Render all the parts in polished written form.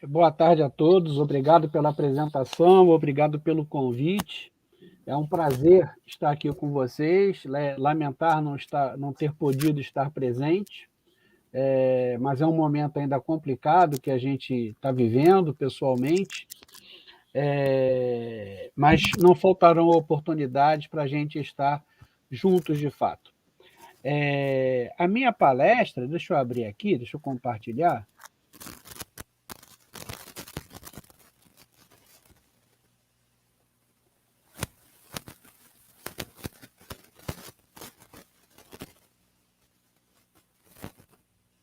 Boa tarde a todos, obrigado pela apresentação, obrigado pelo convite. É um prazer estar aqui com vocês, lamentar não ter podido estar presente, mas é um momento ainda complicado que a gente está vivendo pessoalmente, mas não faltarão oportunidades para a gente estar juntos de fato. A minha palestra, deixa eu abrir aqui, deixa eu compartilhar.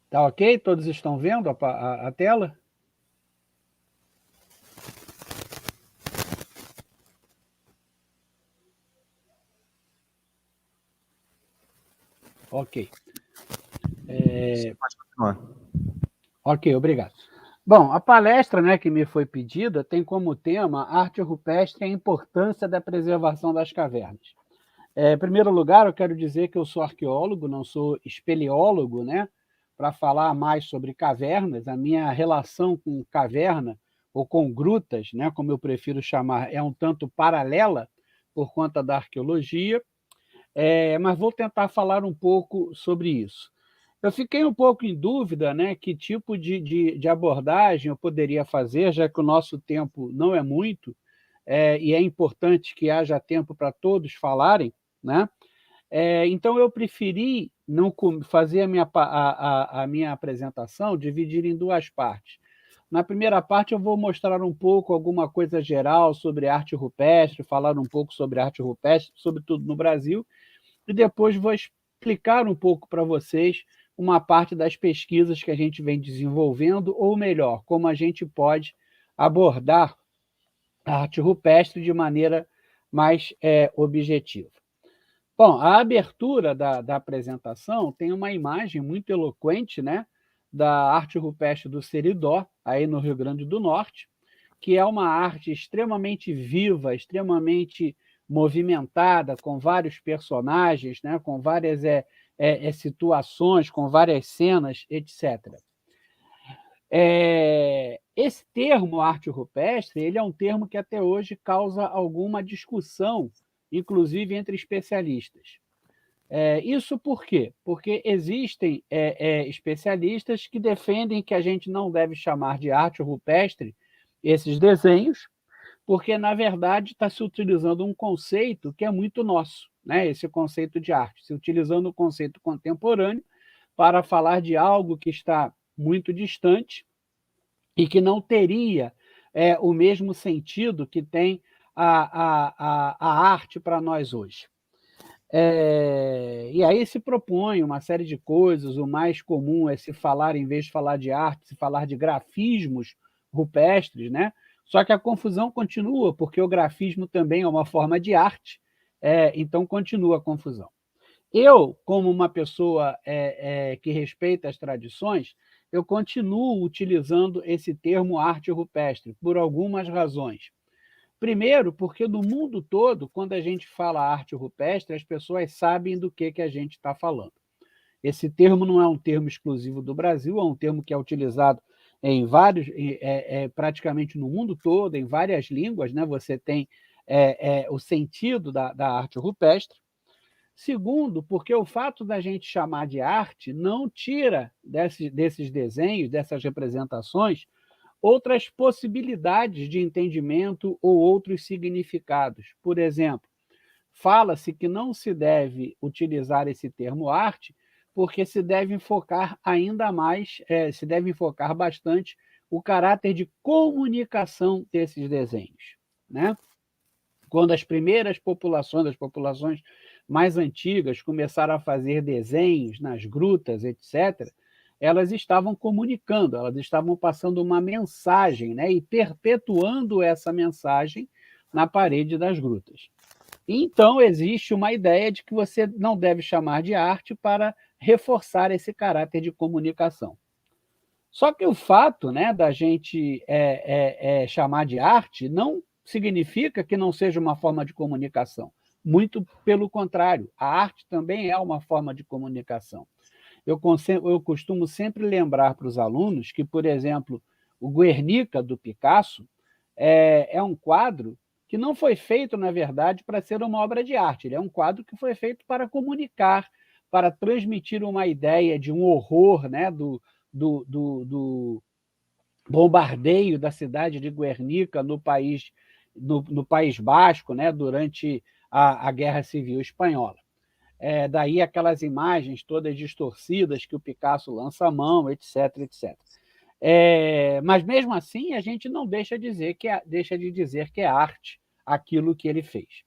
Tá ok? Todos estão vendo a tela? Ok. Você pode continuar. Ok, obrigado. Bom, a palestra, né, que me foi pedida tem como tema arte rupestre e a importância da preservação das cavernas. Em primeiro lugar, eu quero dizer que eu sou arqueólogo, não sou espeleólogo, né, para falar mais sobre cavernas. A minha relação com caverna, ou com grutas, né, como eu prefiro chamar, é um tanto paralela por conta da arqueologia, mas vou tentar falar um pouco sobre isso. Eu fiquei um pouco em dúvida, né, que tipo de abordagem eu poderia fazer, já que o nosso tempo não é muito, e é importante que haja tempo para todos falarem, né? Então, eu preferi não fazer a minha apresentação, dividir em duas partes. Na primeira parte, eu vou mostrar um pouco, alguma coisa geral sobre arte rupestre, falar um pouco sobre arte rupestre, sobretudo no Brasil, e depois vou explicar um pouco para vocês uma parte das pesquisas que a gente vem desenvolvendo, ou melhor, como a gente pode abordar a arte rupestre de maneira mais objetiva. Bom, a abertura da apresentação tem uma imagem muito eloquente, né, da arte rupestre do Seridó, aí no Rio Grande do Norte, que é uma arte extremamente viva, extremamente movimentada, com vários personagens, né, com várias situações, com várias cenas, etc. Esse termo arte rupestre ele é um termo que até hoje causa alguma discussão, inclusive entre especialistas. Isso por quê? Porque existem especialistas que defendem que a gente não deve chamar de arte rupestre esses desenhos, porque, na verdade, está se utilizando um conceito que é muito nosso, né? Esse conceito de arte, se utilizando o conceito contemporâneo para falar de algo que está muito distante e que não teria o mesmo sentido que tem a arte para nós hoje. E aí se propõe uma série de coisas, o mais comum é se falar, em vez de falar de arte, se falar de grafismos rupestres, né? Só que a confusão continua, porque o grafismo também é uma forma de arte, então continua a confusão. Eu, como uma pessoa que respeita as tradições, eu continuo utilizando esse termo arte rupestre, por algumas razões. Primeiro, porque no mundo todo, quando a gente fala arte rupestre, as pessoas sabem do que a gente está falando. Esse termo não é um termo exclusivo do Brasil, é um termo que é utilizado em vários, praticamente no mundo todo, em várias línguas, né? Você tem o sentido da arte rupestre. Segundo, porque o fato da gente chamar de arte não tira desses desenhos, dessas representações, outras possibilidades de entendimento ou outros significados. Por exemplo, fala-se que não se deve utilizar esse termo arte, porque se deve enfocar ainda mais, se deve enfocar bastante o caráter de comunicação desses desenhos, né? Quando as primeiras populações, as populações mais antigas, começaram a fazer desenhos nas grutas, etc., elas estavam comunicando, elas estavam passando uma mensagem, né, e perpetuando essa mensagem na parede das grutas. Então, existe uma ideia de que você não deve chamar de arte para reforçar esse caráter de comunicação. Só que o fato, né, da gente chamar de arte não significa que não seja uma forma de comunicação. Muito pelo contrário, a arte também é uma forma de comunicação. Eu costumo sempre lembrar para os alunos que, por exemplo, O Guernica, do Picasso, é um quadro que não foi feito, na verdade, para ser uma obra de arte. Ele é um quadro que foi feito para comunicar, para transmitir uma ideia de um horror, né, do bombardeio da cidade de Guernica no País Basco, né, durante a Guerra Civil Espanhola. Daí aquelas imagens todas distorcidas que o Picasso lança a mão, etc, etc. Mas, mesmo assim, a gente não deixa de dizer que é arte aquilo que ele fez.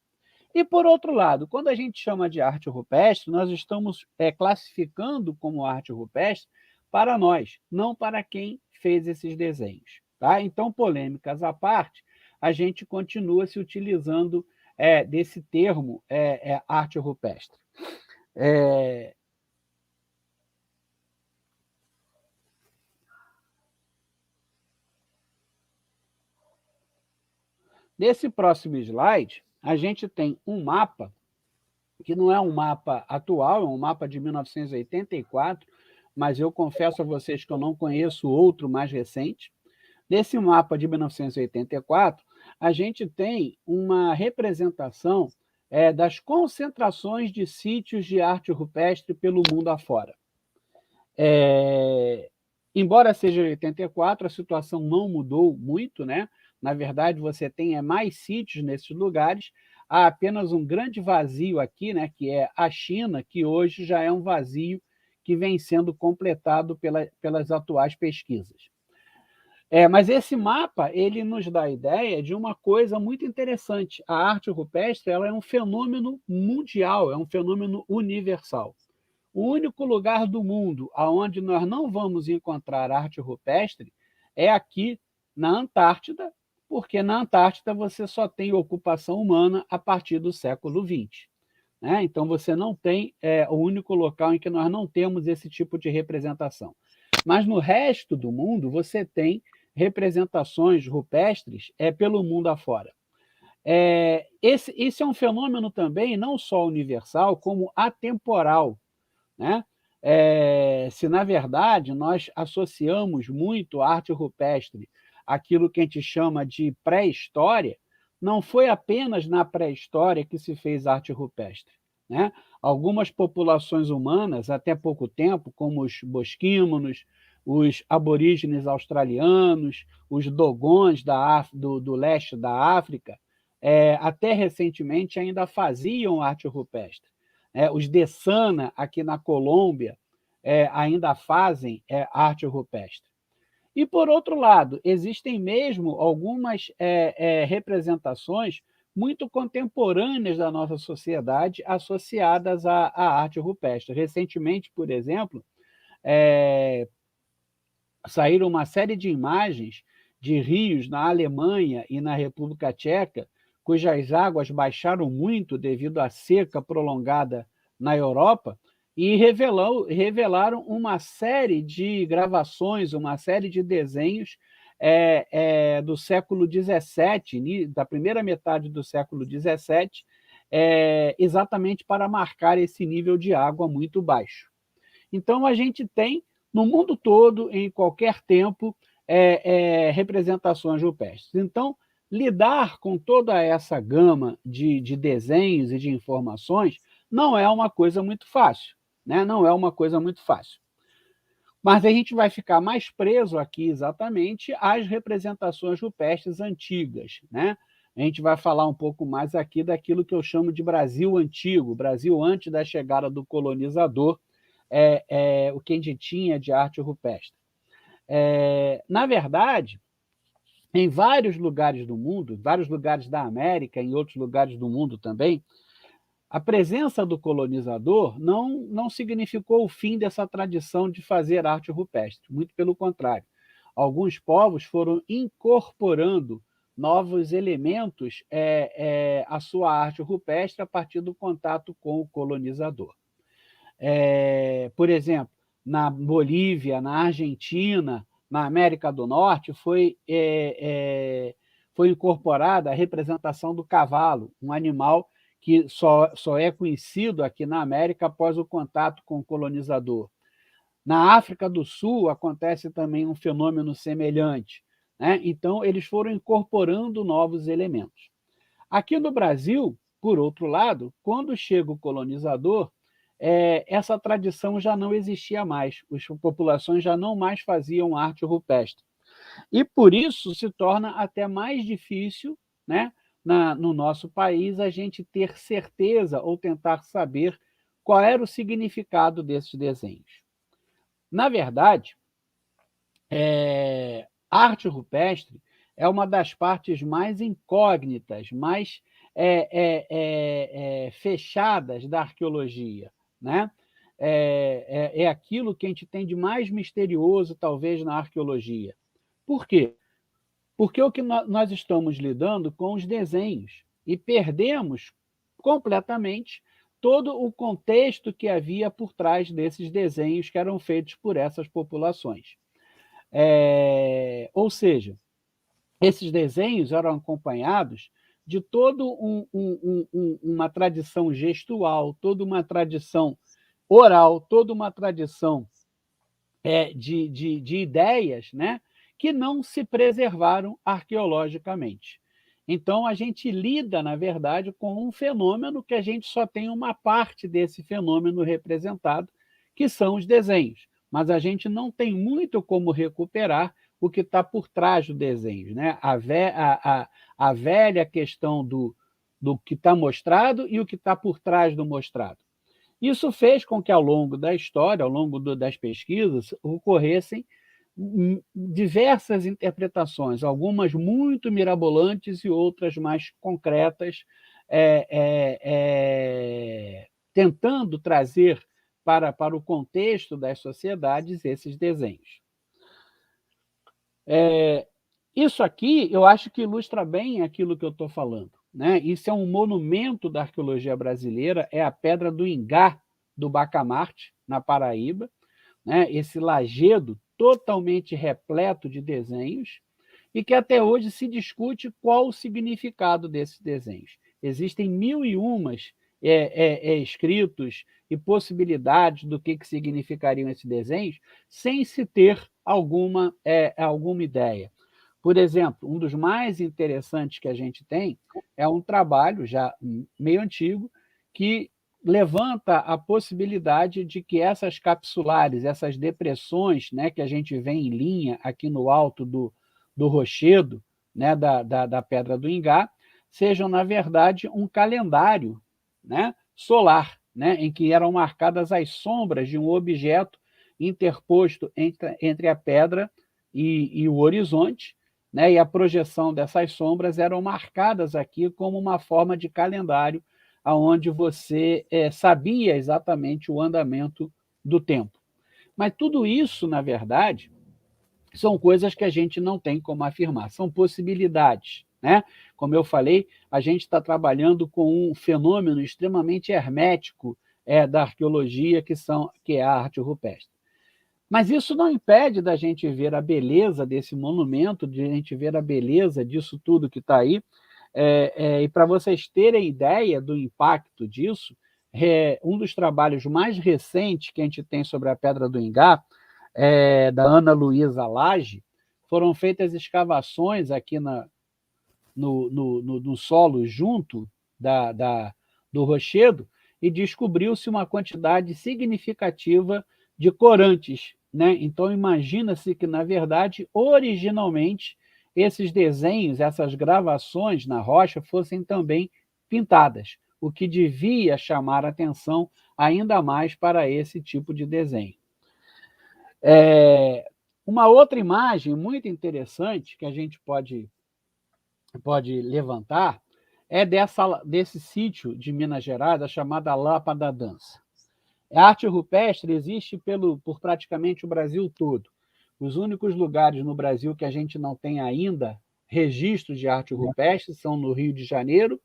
E, por outro lado, quando a gente chama de arte rupestre, nós estamos classificando como arte rupestre para nós, não para quem fez esses desenhos. Tá? Então, polêmicas à parte, a gente continua se utilizando desse termo arte rupestre. Nesse próximo slide, a gente tem um mapa, que não é um mapa atual, é um mapa de 1984, mas eu confesso a vocês que eu não conheço outro mais recente. Nesse mapa de 1984, a gente tem uma representação das concentrações de sítios de arte rupestre pelo mundo afora. Embora seja 84, a situação não mudou muito, né? Na verdade, você tem mais sítios nesses lugares. Há apenas um grande vazio aqui, né, que é a China, que hoje já é um vazio que vem sendo completado pelas atuais pesquisas. Mas esse mapa ele nos dá a ideia de uma coisa muito interessante. A arte rupestre ela é um fenômeno mundial, é um fenômeno universal. O único lugar do mundo onde nós não vamos encontrar arte rupestre é aqui na Antártida, porque na Antártida você só tem ocupação humana a partir do século XX. Né? Então, você não tem o único local em que nós não temos esse tipo de representação. Mas no resto do mundo, você tem representações rupestres pelo mundo afora. Esse é um fenômeno também não só universal, como atemporal. Né? Se, na verdade, nós associamos muito a arte rupestre àquilo que a gente chama de pré-história, não foi apenas na pré-história que se fez arte rupestre. Né? Algumas populações humanas, até pouco tempo, como os bosquímanos, os aborígenes australianos, os dogons do leste da África, até recentemente ainda faziam arte rupestre. Os Dessana, aqui na Colômbia, ainda fazem arte rupestre. E, por outro lado, existem mesmo algumas representações muito contemporâneas da nossa sociedade associadas à arte rupestre. Recentemente, por exemplo, saíram uma série de imagens de rios na Alemanha e na República Tcheca, cujas águas baixaram muito devido à seca prolongada na Europa, e revelaram uma série de gravações, uma série de desenhos do século XVII, da primeira metade do século XVII, exatamente para marcar esse nível de água muito baixo. Então, a gente tem, no mundo todo, em qualquer tempo, representações rupestres. Então, lidar com toda essa gama de desenhos e de informações não é uma coisa muito fácil. Né? Não é uma coisa muito fácil. Mas a gente vai ficar mais preso aqui exatamente às representações rupestres antigas. Né? A gente vai falar um pouco mais aqui daquilo que eu chamo de Brasil antigo, Brasil antes da chegada do colonizador, o que a gente tinha de arte rupestre. Na verdade, em vários lugares do mundo, vários lugares da América, em outros lugares do mundo também, a presença do colonizador não significou o fim dessa tradição de fazer arte rupestre, muito pelo contrário. Alguns povos foram incorporando novos elementos à sua arte rupestre a partir do contato com o colonizador. Por exemplo, na Bolívia, na Argentina, na América do Norte, foi incorporada a representação do cavalo, um animal que só é conhecido aqui na América após o contato com o colonizador. Na África do Sul acontece também um fenômeno semelhante. né? Então, eles foram incorporando novos elementos. Aqui no Brasil, por outro lado, quando chega o colonizador, essa tradição já não existia mais, as populações já não mais faziam arte rupestre. E por isso se torna até mais difícil, né, no nosso país, a gente ter certeza ou tentar saber qual era o significado desses desenhos. Na verdade, a arte rupestre é uma das partes mais incógnitas, mais fechadas da arqueologia, né? É aquilo que a gente tem de mais misterioso, talvez, na arqueologia. Por quê? Porque o que nós estamos lidando com os desenhos e perdemos completamente todo o contexto que havia por trás desses desenhos que eram feitos por essas populações. Ou seja, esses desenhos eram acompanhados de toda uma tradição gestual, toda uma tradição oral, toda uma tradição de ideias, né, que não se preservaram arqueologicamente. Então, a gente lida, na verdade, com um fenômeno que a gente só tem uma parte desse fenômeno representado, que são os desenhos. Mas a gente não tem muito como recuperar o que está por trás do desenho, né? A velha questão do que está mostrado e o que está por trás do mostrado. Isso fez com que, ao longo da história, ao longo das pesquisas, ocorressem diversas interpretações, algumas muito mirabolantes e outras mais concretas, tentando trazer para o contexto das sociedades esses desenhos. Isso aqui, eu acho que ilustra bem aquilo que eu estou falando, né? Isso é um monumento da arqueologia brasileira, é a Pedra do Ingá, do Bacamarte, na Paraíba, né? Esse lajedo totalmente repleto de desenhos, e que até hoje se discute qual o significado desses desenhos. Existem 1001 escritos e possibilidades do que significariam esses desenhos, sem se ter alguma ideia. Por exemplo, um dos mais interessantes que a gente tem é um trabalho já meio antigo que levanta a possibilidade de que essas capsulares, essas depressões, né, que a gente vê em linha aqui no alto do rochedo, né, da Pedra do Ingá, sejam, na verdade, um calendário, né, solar, né, em que eram marcadas as sombras de um objeto interposto entre a pedra e o horizonte, né, e a projeção dessas sombras eram marcadas aqui como uma forma de calendário, onde você sabia exatamente o andamento do tempo. Mas tudo isso, na verdade, são coisas que a gente não tem como afirmar, são possibilidades, né? Como eu falei, a gente está trabalhando com um fenômeno extremamente hermético da arqueologia, que é a arte rupestre. Mas isso não impede da gente ver a beleza desse monumento, de a gente ver a beleza disso tudo que está aí. E para vocês terem ideia do impacto disso, um dos trabalhos mais recentes que a gente tem sobre a Pedra do Ingá, da Ana Luísa Lage, foram feitas escavações aqui no solo junto do rochedo e descobriu-se uma quantidade significativa de corantes, né? Então, imagina-se que, na verdade, originalmente, esses desenhos, essas gravações na rocha fossem também pintadas, o que devia chamar atenção ainda mais para esse tipo de desenho. Uma outra imagem muito interessante que a gente pode levantar é desse sítio de Minas Gerais, a chamada Lapa da Dança. A arte rupestre existe por praticamente o Brasil todo. Os únicos lugares no Brasil que a gente não tem ainda registros de arte rupestre são no Rio de Janeiro,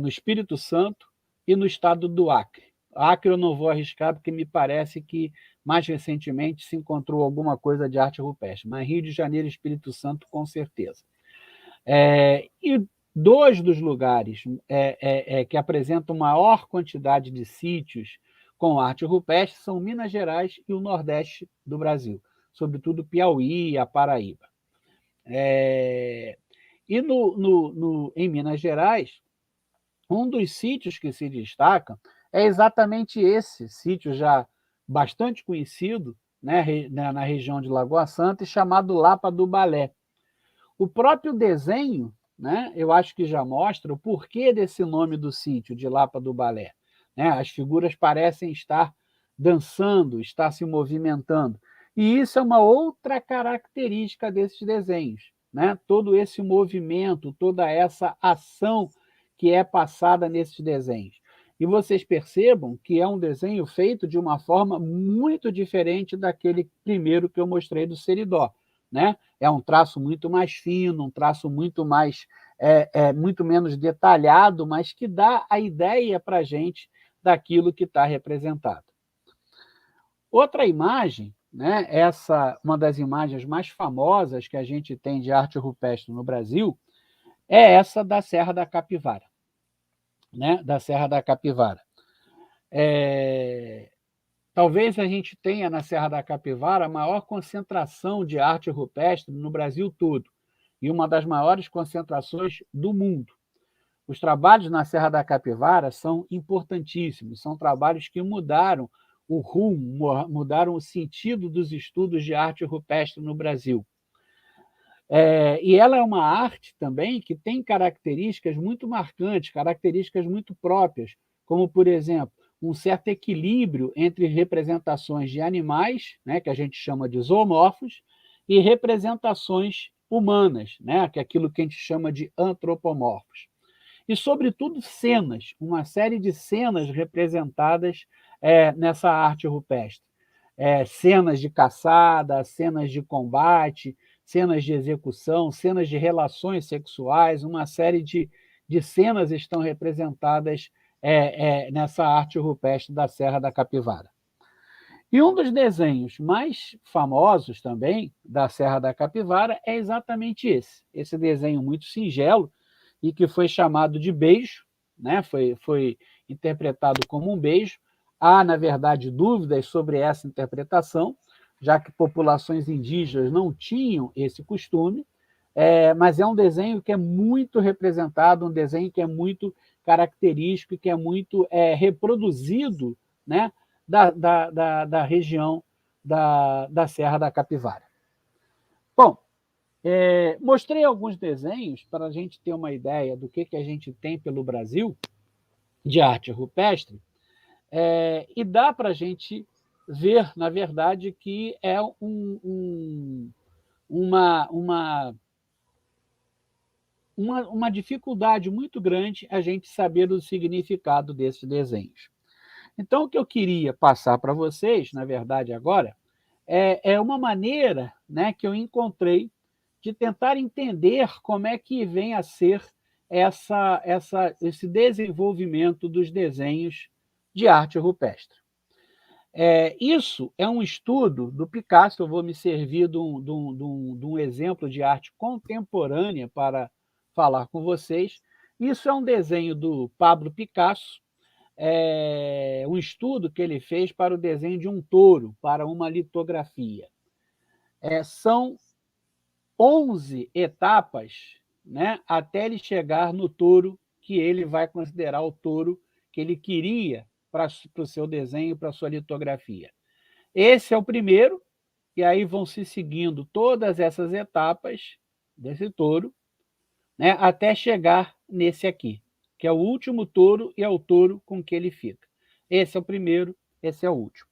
no Espírito Santo e no estado do Acre. Acre eu não vou arriscar, porque me parece que mais recentemente se encontrou alguma coisa de arte rupestre, mas Rio de Janeiro e Espírito Santo, com certeza. E dois dos lugares que apresentam maior quantidade de sítios com arte rupestre são Minas Gerais e o Nordeste do Brasil, sobretudo Piauí e a Paraíba. E em Minas Gerais, um dos sítios que se destaca é exatamente esse sítio já bastante conhecido, né, na região de Lagoa Santa, chamado Lapa do Balé. O próprio desenho, né, eu acho que já mostra o porquê desse nome do sítio, de Lapa do Balé. Né? As figuras parecem estar dançando, estar se movimentando. E isso é uma outra característica desses desenhos. Né? Todo esse movimento, toda essa ação que é passada nesses desenhos. E vocês percebam que é um desenho feito de uma forma muito diferente daquele primeiro que eu mostrei do Seridó. Né? É um traço muito mais fino, um traço muito mais muito menos detalhado, mas que dá a ideia para a gente daquilo que está representado. Outra imagem, né, uma das imagens mais famosas que a gente tem de arte rupestre no Brasil, é essa da Serra da Capivara. Né, da Serra da Capivara. Talvez a gente tenha na Serra da Capivara a maior concentração de arte rupestre no Brasil todo, e uma das maiores concentrações do mundo. Os trabalhos na Serra da Capivara são importantíssimos, são trabalhos que mudaram o rumo, mudaram o sentido dos estudos de arte rupestre no Brasil. E ela é uma arte também que tem características muito marcantes, características muito próprias, como, por exemplo, um certo equilíbrio entre representações de animais, né, que a gente chama de zoomorfos, e representações humanas, né, que é aquilo que a gente chama de antropomorfos. E, sobretudo, cenas, uma série de cenas representadas nessa arte rupestre. Cenas de caçada, cenas de combate, cenas de execução, cenas de relações sexuais, uma série de cenas estão representadas nessa arte rupestre da Serra da Capivara. E um dos desenhos mais famosos também da Serra da Capivara é exatamente esse desenho muito singelo e que foi chamado de beijo, né? Foi interpretado como um beijo. Há, na verdade, dúvidas sobre essa interpretação, já que populações indígenas não tinham esse costume, mas é um desenho que é muito representado, um desenho que é muito característico e que é muito reproduzido, né, da região da Serra da Capivara. Bom, mostrei alguns desenhos para a gente ter uma ideia do que a gente tem pelo Brasil de arte rupestre, e dá para a gente ver, na verdade, que é uma dificuldade muito grande a gente saber o significado desses desenhos. Então, o que eu queria passar para vocês, na verdade, agora, é uma maneira, né, que eu encontrei de tentar entender como é que vem a ser esse desenvolvimento dos desenhos de arte rupestre. Isso é um estudo do Picasso, eu vou me servir de um exemplo de arte contemporânea para falar com vocês. Isso é um desenho do Pablo Picasso, um estudo que ele fez para o desenho de um touro, para uma litografia. São 11 etapas, né, até ele chegar no touro que ele vai considerar o touro que ele queria para o seu desenho, para a sua litografia. Esse é o primeiro, e aí vão se seguindo todas essas etapas desse touro, né, até chegar nesse aqui, que é o último touro e é o touro com que ele fica. Esse é o primeiro, esse é o último.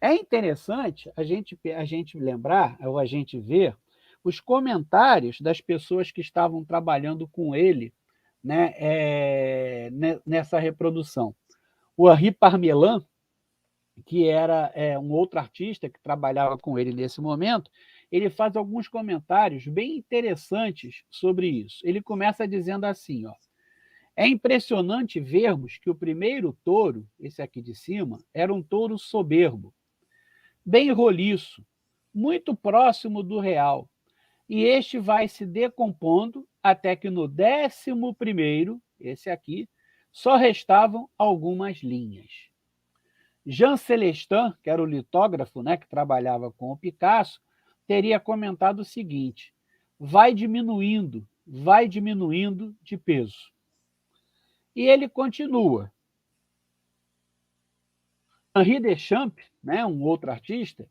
É interessante a gente lembrar, ou a gente ver, os comentários das pessoas que estavam trabalhando com ele, né, nessa reprodução. O Henri Parmelan, que era um outro artista que trabalhava com ele nesse momento, ele faz alguns comentários bem interessantes sobre isso. Ele começa dizendo assim, ó: é impressionante vermos que o primeiro touro, esse aqui de cima, era um touro soberbo, bem roliço, muito próximo do real, e este vai se decompondo até que no 11º, esse aqui, só restavam algumas linhas. Jean Celestin, que era o litógrafo, né, que trabalhava com o Picasso, teria comentado o seguinte: vai diminuindo de peso. E ele continua. Henri Deschamps, né, um outro artista,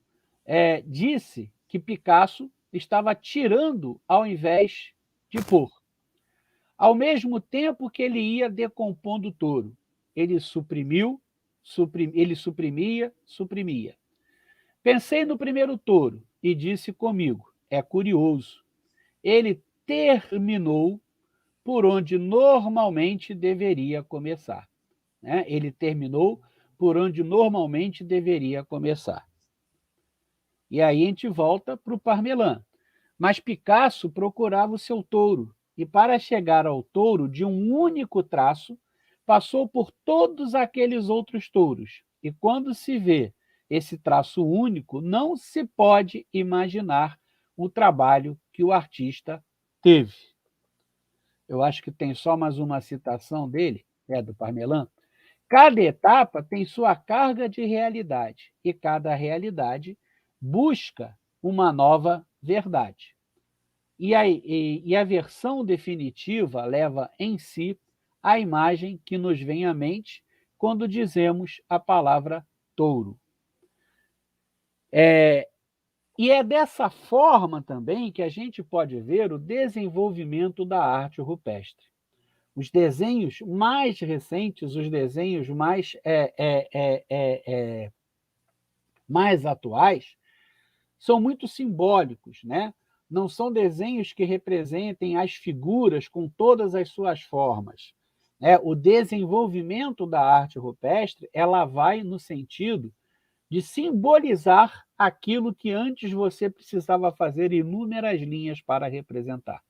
disse que Picasso estava tirando ao invés de pôr. Ao mesmo tempo que ele ia decompondo o touro, ele suprimia. Pensei no primeiro touro e disse comigo, é curioso, ele terminou por onde normalmente deveria começar. Né? Ele terminou por onde normalmente deveria começar. E aí a gente volta para o Parmelan. Mas Picasso procurava o seu touro, e para chegar ao touro de um único traço, passou por todos aqueles outros touros. E quando se vê esse traço único, não se pode imaginar o trabalho que o artista teve. Eu acho que tem só mais uma citação dele, do Parmelan. Cada etapa tem sua carga de realidade, e cada realidade busca uma nova verdade. E a versão definitiva leva em si a imagem que nos vem à mente quando dizemos a palavra touro. E é dessa forma também que a gente pode ver o desenvolvimento da arte rupestre. Os desenhos mais recentes, os desenhos mais atuais, são muito simbólicos, né? Não são desenhos que representem as figuras com todas as suas formas. O desenvolvimento da arte rupestre, ela vai no sentido de simbolizar aquilo que antes você precisava fazer inúmeras linhas para representar.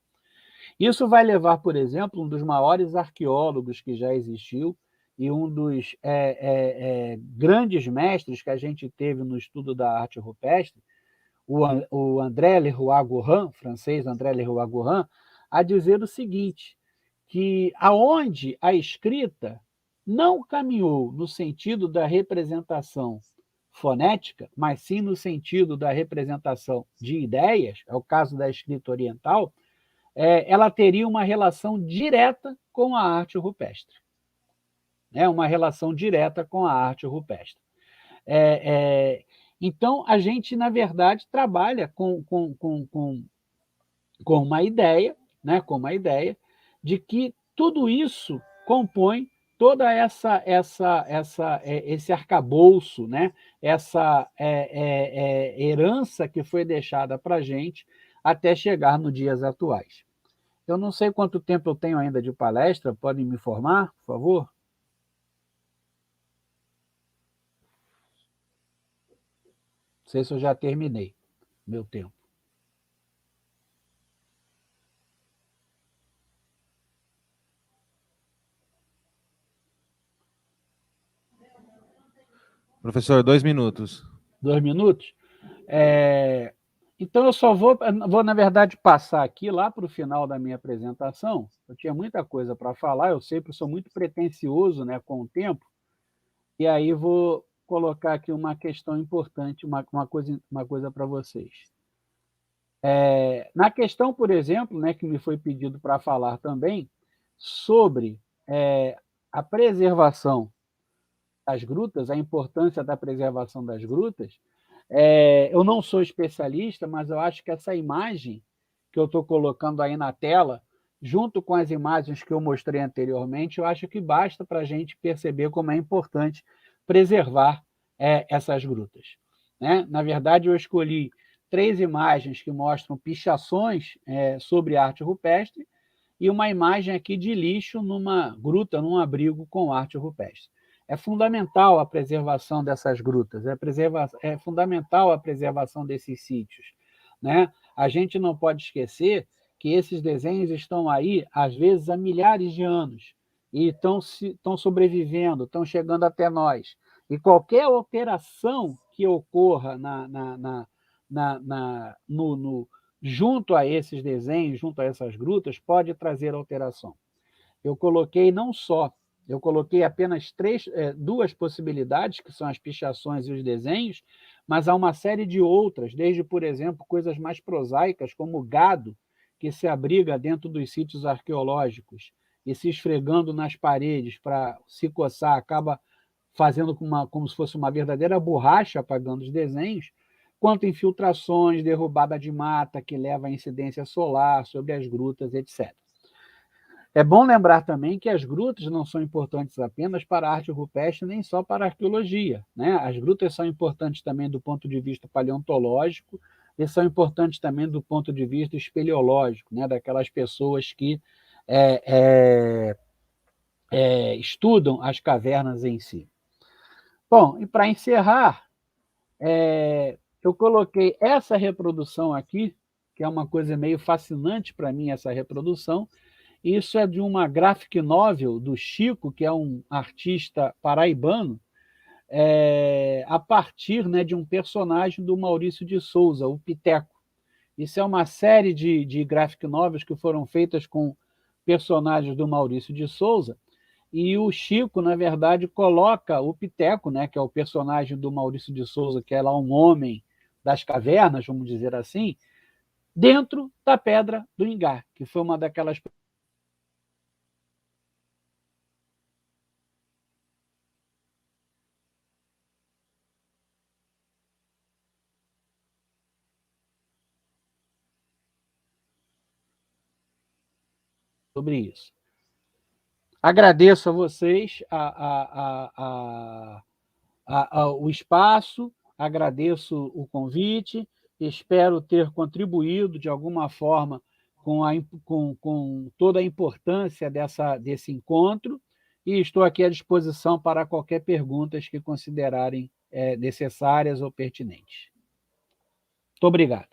Isso vai levar, por exemplo, um dos maiores arqueólogos que já existiu e um dos grandes mestres que a gente teve no estudo da arte rupestre, o André Lerroy-Gourhan, francês André Lerroy-Gourhan, a dizer o seguinte, que aonde a escrita não caminhou no sentido da representação fonética, mas sim no sentido da representação de ideias, é o caso da escrita oriental, ela teria uma relação direta com a arte rupestre. Uma relação direta com a arte rupestre. Então, a gente, na verdade, trabalha com uma ideia, né? Com uma ideia de que tudo isso compõe toda esse arcabouço, né? Essa herança que foi deixada para a gente até chegar nos dias atuais. Eu não sei quanto tempo eu tenho ainda de palestra, podem me informar, por favor? Não sei se eu já terminei meu tempo. Professor, 2 minutos. 2 minutos? Então, eu só vou, na verdade, passar aqui lá para o final da minha apresentação. Eu tinha muita coisa para falar, eu sempre sou muito pretensioso, né, com o tempo, e aí vou colocar aqui uma questão importante, uma coisa para vocês. Na questão, por exemplo, né, que me foi pedido para falar também, sobre a preservação das grutas, a importância da preservação das grutas, eu não sou especialista, mas eu acho que essa imagem que eu estou colocando aí na tela, junto com as imagens que eu mostrei anteriormente, eu acho que basta para a gente perceber como é importante preservar essas grutas. Né? Na verdade, eu escolhi 3 imagens que mostram pichações sobre arte rupestre e uma imagem aqui de lixo numa gruta, num abrigo com arte rupestre. É fundamental a preservação dessas grutas, é fundamental a preservação desses sítios. Né? A gente não pode esquecer que esses desenhos estão aí, às vezes, há milhares de anos, e estão sobrevivendo, estão chegando até nós. E qualquer alteração que ocorra junto a esses desenhos, junto a essas grutas, pode trazer alteração. Eu coloquei apenas 2 possibilidades, que são as pichações e os desenhos, mas há uma série de outras, desde, por exemplo, coisas mais prosaicas, como gado, que se abriga dentro dos sítios arqueológicos e se esfregando nas paredes para se coçar, acaba fazendo como se fosse uma verdadeira borracha apagando os desenhos, quanto infiltrações, derrubada de mata que leva à incidência solar sobre as grutas, etc. É bom lembrar também que as grutas não são importantes apenas para a arte rupestre, nem só para a arqueologia, né? As grutas são importantes também do ponto de vista paleontológico e são importantes também do ponto de vista espeleológico, né? Daquelas pessoas que estudam as cavernas em si. Bom, e para encerrar, eu coloquei essa reprodução aqui, que é uma coisa meio fascinante para mim, essa reprodução. Isso é de uma graphic novel do Chico, que é um artista paraibano, a partir, né, de um personagem do Maurício de Souza, o Piteco. Isso é uma série de graphic novels que foram feitas com personagens do Maurício de Souza, e o Chico, na verdade, coloca o Piteco, né, que é o personagem do Maurício de Souza, que é lá um homem das cavernas, vamos dizer assim, dentro da Pedra do Ingá, que foi uma daquelas sobre isso. Agradeço a vocês o espaço, agradeço o convite, espero ter contribuído de alguma forma com toda a importância desse encontro e estou aqui à disposição para qualquer pergunta que considerarem necessárias ou pertinentes. Muito obrigado.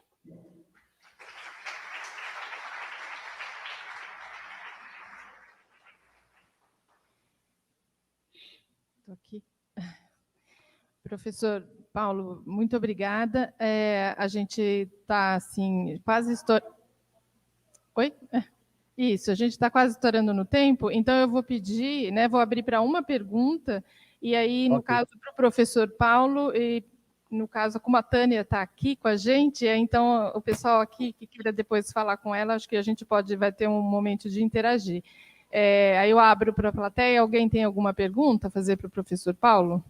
Estou aqui. Professor Paulo, muito obrigada. A gente está assim, quase estourando. Oi? Isso, a gente está quase estourando no tempo, então eu vou pedir, né, vou abrir para uma pergunta, e aí, no caso, para o professor Paulo, e no caso, como a Tânia está aqui com a gente, então o pessoal aqui que queira depois falar com ela, acho que a gente vai ter um momento de interagir. Aí eu abro para a plateia, alguém tem alguma pergunta a fazer para o professor Paulo?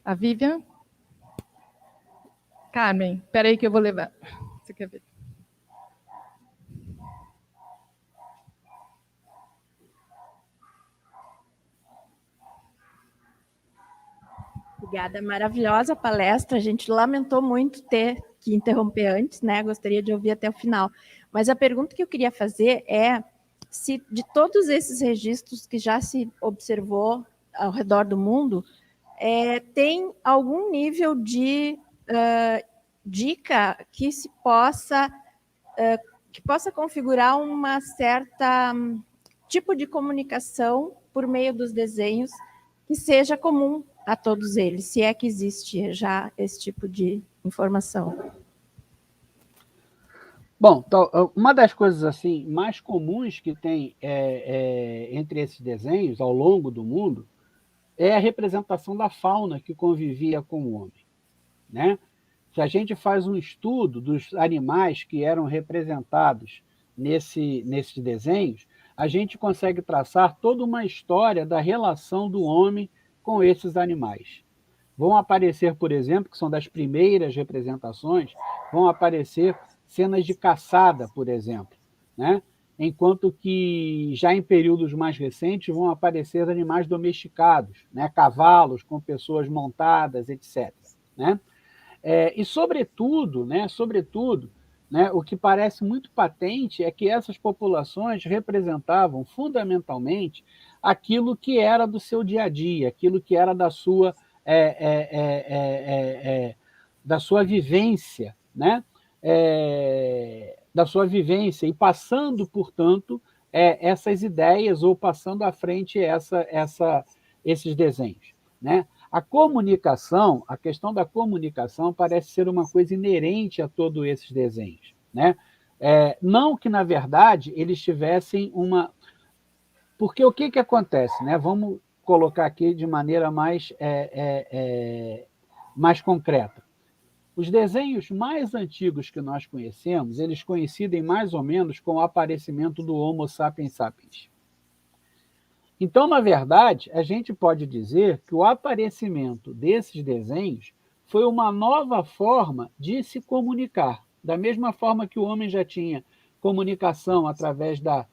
A Vivian? Carmen, espera aí que eu vou levar. Você quer ver? Obrigada, maravilhosa palestra. A gente lamentou muito ter que interromper antes, né? Gostaria de ouvir até o final. Mas a pergunta que eu queria fazer é se de todos esses registros que já se observou ao redor do mundo, tem algum nível de dica que se possa configurar uma certa tipo de comunicação por meio dos desenhos que seja comum a todos eles, se é que existe já esse tipo de informação. Bom, então, uma das coisas assim mais comuns que tem entre esses desenhos ao longo do mundo é a representação da fauna que convivia com o homem, né? Se a gente faz um estudo dos animais que eram representados nesses desenhos, a gente consegue traçar toda uma história da relação do homem com esses animais. Vão aparecer, por exemplo, que são das primeiras representações, vão aparecer cenas de caçada, por exemplo, né? Enquanto que já em períodos mais recentes vão aparecer animais domesticados, né? Cavalos com pessoas montadas, etc. Né? E, sobretudo, o que parece muito patente é que essas populações representavam fundamentalmente aquilo que era do seu dia a dia, aquilo que era da sua vivência, né? Da sua vivência, e passando, portanto, essas ideias ou passando à frente esses desenhos, né? A comunicação, a questão da comunicação parece ser uma coisa inerente a todos esses desenhos, né? Não que, na verdade, eles tivessem uma... Porque o que acontece, né? Vamos colocar aqui de maneira mais concreta. Os desenhos mais antigos que nós conhecemos, eles coincidem mais ou menos com o aparecimento do Homo sapiens sapiens. Então, na verdade, a gente pode dizer que o aparecimento desses desenhos foi uma nova forma de se comunicar. Da mesma forma que o homem já tinha comunicação através da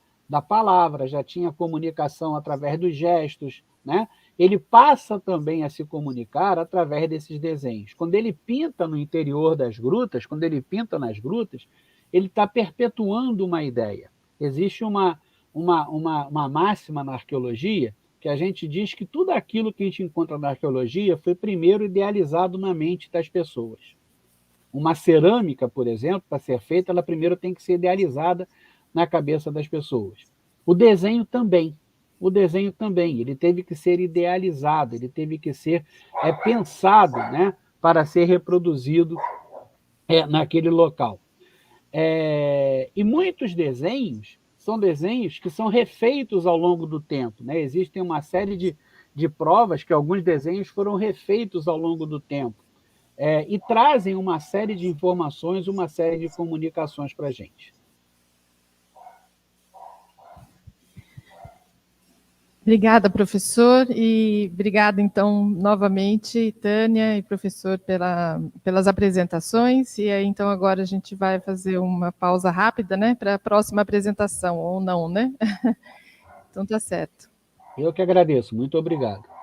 palavra, já tinha comunicação através dos gestos, né? Ele passa também a se comunicar através desses desenhos. Quando ele pinta no interior das grutas, quando ele pinta nas grutas, ele está perpetuando uma ideia. Existe uma máxima na arqueologia que a gente diz que tudo aquilo que a gente encontra na arqueologia foi primeiro idealizado na mente das pessoas. Uma cerâmica, por exemplo, para ser feita, ela primeiro tem que ser idealizada na cabeça das pessoas. O desenho também. Ele teve que ser idealizado, ele teve que ser pensado, né, para ser reproduzido naquele local. E muitos desenhos são desenhos que são refeitos ao longo do tempo, né? Existem uma série de provas que alguns desenhos foram refeitos ao longo do tempo e trazem uma série de informações, uma série de comunicações para a gente. Obrigada, professor, e obrigada, então, novamente, Tânia e professor, pelas apresentações, e aí, então, agora a gente vai fazer uma pausa rápida, né, para a próxima apresentação, ou não, né? Então, tá certo. Eu que agradeço, muito obrigado.